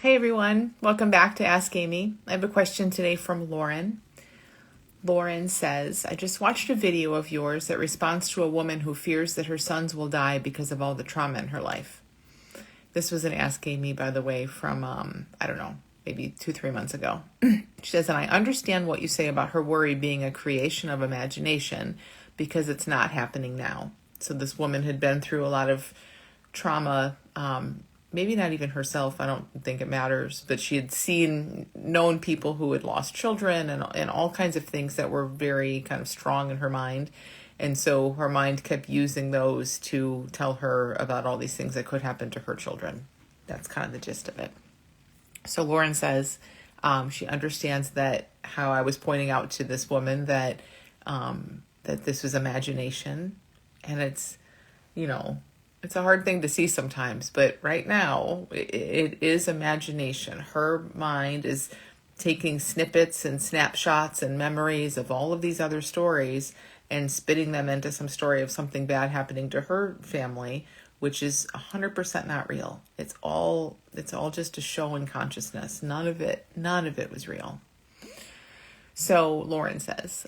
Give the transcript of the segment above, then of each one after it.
Hey everyone, welcome back to Ask Amy. I have a question today from Lorin. Lorin says, I just watched a video of yours that responds to a woman who fears that her sons will die because of all the trauma in her life. This was an Ask Amy, by the way, from, I don't know, maybe 2-3 months ago. She says, and I understand what you say about her worry being a creation of imagination because it's not happening now. So this woman had been through a lot of trauma, maybe not even herself, I don't think it matters, but she had known people who had lost children and all kinds of things that were very kind of strong in her mind. And so her mind kept using those to tell her about all these things that could happen to her children. That's kind of the gist of it. So Lorin says she understands that how I was pointing out to this woman that this was imagination, and it's, it's a hard thing to see sometimes, but right now it is imagination. Her mind is taking snippets and snapshots and memories of all of these other stories and spitting them into some story of something bad happening to her family, which is 100% not real. It's all just a show in consciousness. None of it was real. So Lorin says,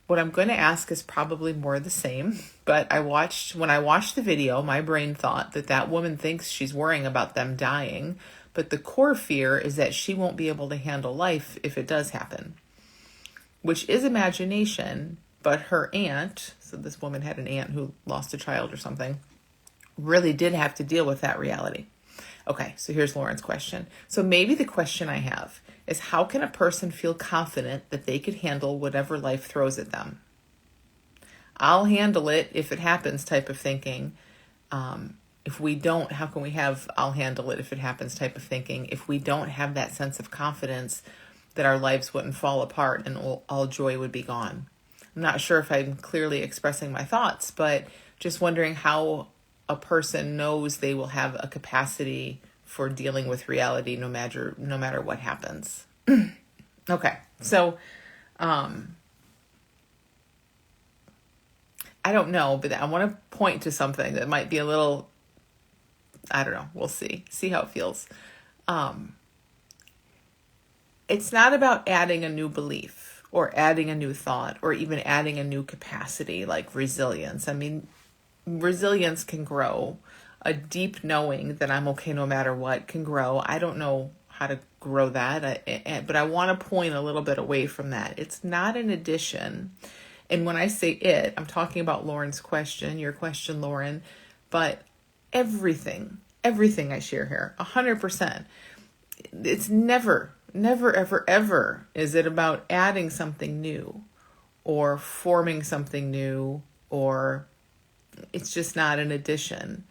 what I'm going to ask is probably more the same, but when I watched the video, my brain thought that woman thinks she's worrying about them dying, but the core fear is that she won't be able to handle life if it does happen, which is imagination, but her aunt, so this woman had an aunt who lost a child or something, really did have to deal with that reality. Okay, so here's Lorin's question. So maybe the question I have is, how can a person feel confident that they could handle whatever life throws at them? I'll handle it if it happens type of thinking. If we don't, how can we have I'll handle it if it happens type of thinking if we don't have that sense of confidence that our lives wouldn't fall apart and all joy would be gone? I'm not sure if I'm clearly expressing my thoughts, but just wondering how a person knows they will have a capacity for dealing with reality no matter what happens. Okay, so I don't know, but I want to point to something that might be a little, I don't know, we'll see how it feels. It's not about adding a new belief or adding a new thought or even adding a new capacity like resilience. I mean, resilience can grow. A deep knowing that I'm okay no matter what can grow. I don't know how to grow that, but I want to point a little bit away from that. It's not an addition. And when I say it, I'm talking about Lorin's question, your question, Lorin, but everything I share here, 100%. It's never, ever is it about adding something new or forming something new, or it's just not an addition.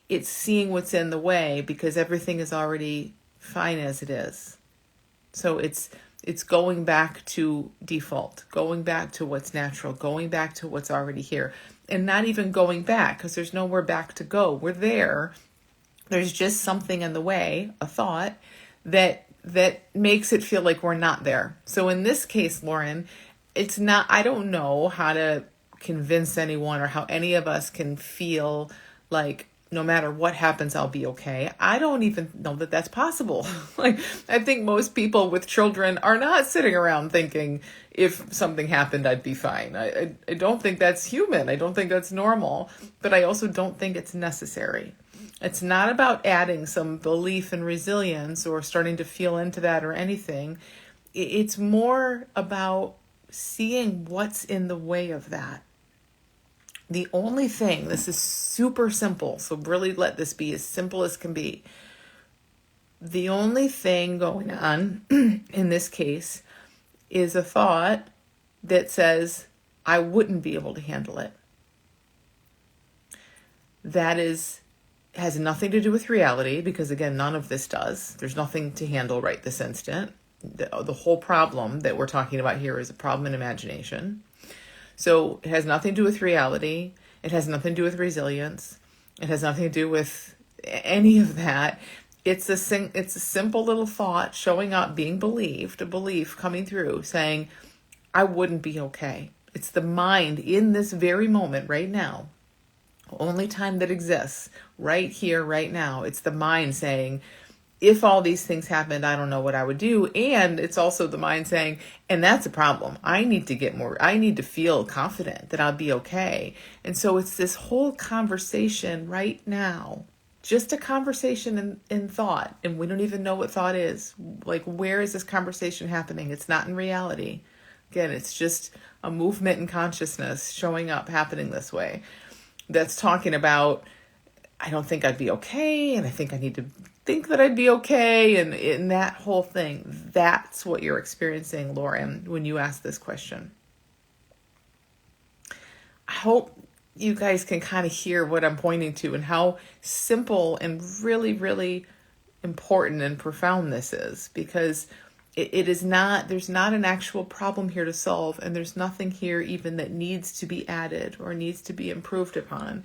It's seeing what's in the way because everything is already fine as it is. So it's going back to default, going back to what's natural, going back to what's already here, and not even going back because there's nowhere back to go. We're there. There's just something in the way, a thought that makes it feel like we're not there. So in this case, Lorin, it's not, I don't know how to convince anyone or how any of us can feel like no matter what happens, I'll be okay. I don't even know that that's possible. Like, I think most people with children are not sitting around thinking if something happened, I'd be fine. I don't think that's human. I don't think that's normal, but I also don't think it's necessary. It's not about adding some belief in resilience or starting to feel into that or anything. It's more about seeing what's in the way of that. The only thing, this is super simple, so really let this be as simple as can be. The only thing going on in this case is a thought that says, I wouldn't be able to handle it. That has nothing to do with reality, because again, none of this does. There's nothing to handle right this instant. The whole problem that we're talking about here is a problem in imagination. So it has nothing to do with reality. It has nothing to do with resilience. It has nothing to do with any of that. It's a simple little thought showing up, being believed, a belief coming through saying, I wouldn't be okay. It's the mind in this very moment right now. Only time that exists right here, right now. It's the mind saying, if all these things happened, I don't know what I would do. And it's also the mind saying, and that's a problem. I need to feel confident that I'll be okay. And so it's this whole conversation right now, just a conversation in thought. And we don't even know what thought is. Like, where is this conversation happening? It's not in reality. Again, it's just a movement in consciousness showing up, happening this way. That's talking about, I don't think I'd be okay, and I think I need to think that I'd be okay, and in that whole thing. That's what you're experiencing, Lorin, when you ask this question. I hope you guys can kind of hear what I'm pointing to and how simple and really, really important and profound this is, because there's not an actual problem here to solve, and there's nothing here even that needs to be added or needs to be improved upon.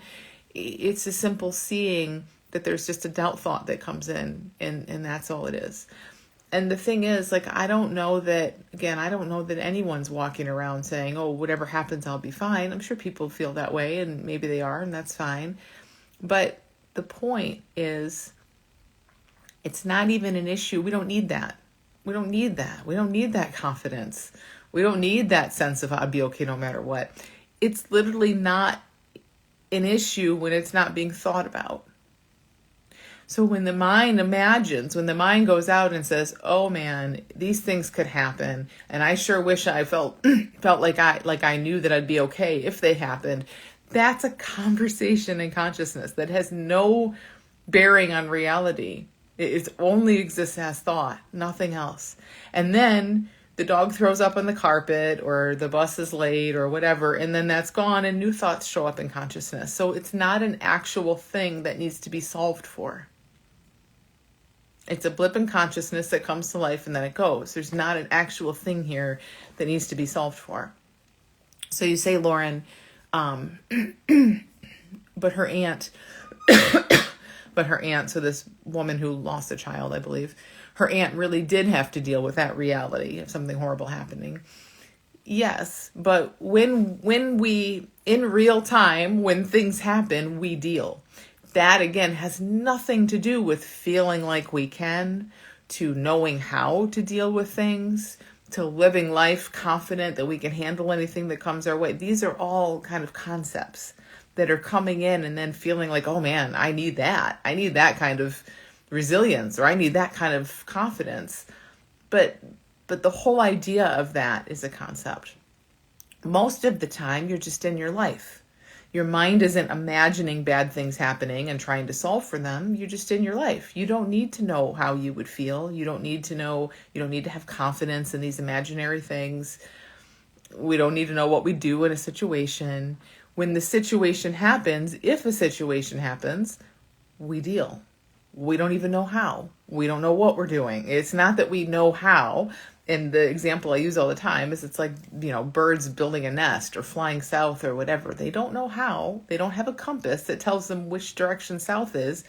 It's a simple seeing that there's just a doubt thought that comes in, and that's all it is. And the thing is, like, I don't know that anyone's walking around saying, oh, whatever happens, I'll be fine. I'm sure people feel that way, and maybe they are, and that's fine. But the point is, it's not even an issue. We don't need that. We don't need that. We don't need that confidence. We don't need that sense of I'll be okay no matter what. It's literally not an issue when it's not being thought about. So when the mind goes out and says, oh man, these things could happen, and I sure wish I felt like I knew that I'd be okay if they happened, that's a conversation in consciousness that has no bearing on reality. It only exists as thought, nothing else. And then the dog throws up on the carpet, or the bus is late, or whatever, and then that's gone, and new thoughts show up in consciousness. So it's not an actual thing that needs to be solved for. It's a blip in consciousness that comes to life and then it goes. There's not an actual thing here that needs to be solved for. So you say, Lorin, but her aunt, so this woman who lost a child, I believe, her aunt really did have to deal with that reality of something horrible happening. Yes, but when we, in real time, when things happen, we deal. That, again, has nothing to do with feeling like we can, to knowing how to deal with things, to living life confident that we can handle anything that comes our way. These are all kind of concepts that are coming in and then feeling like, oh man, I need that. I need that kind of resilience, or I need that kind of confidence. But the whole idea of that is a concept. Most of the time, you're just in your life. Your mind isn't imagining bad things happening and trying to solve for them. You're just in your life. You don't need to know how you would feel. You don't need to have confidence in these imaginary things. We don't need to know what we do in a situation. When the situation happens, if a situation happens, we deal. We don't even know how. We don't know what we're doing. It's not that we know how. And the example I use all the time is it's like, birds building a nest or flying south or whatever. They don't know how. They don't have a compass that tells them which direction south is,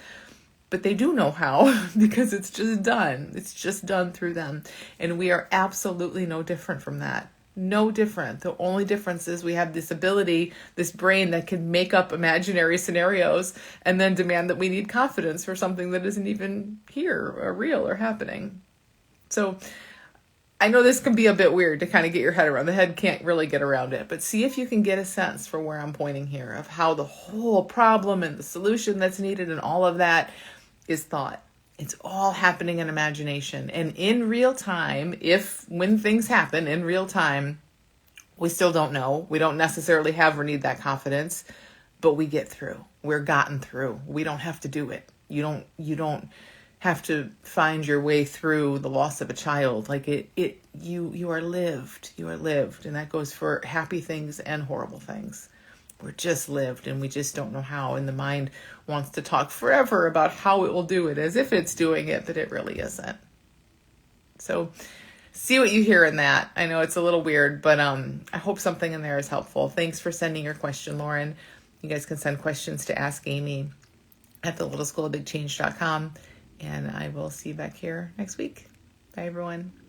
but they do know how because it's just done. It's just done through them. And we are absolutely no different from that. No different. The only difference is we have this ability, this brain that can make up imaginary scenarios and then demand that we need confidence for something that isn't even here or real or happening. So I know this can be a bit weird to kind of get your head around. The head can't really get around it, but see if you can get a sense for where I'm pointing here of how the whole problem and the solution that's needed and all of that is thought. It's all happening in imagination. And in real time, when things happen in real time, we still don't know. We don't necessarily have or need that confidence, but we get through. We're gotten through. We don't have to do it. You don't have to find your way through the loss of a child. Like you are lived. You are lived. And that goes for happy things and horrible things. We're just lived, and we just don't know how. And the mind wants to talk forever about how it will do it, as if it's doing it, but it really isn't. So see what you hear in that. I know it's a little weird, but I hope something in there is helpful. Thanks for sending your question, Lorin. You guys can send questions to AskAmy at thelittleschoolofbigchange.com. And I will see you back here next week. Bye, everyone.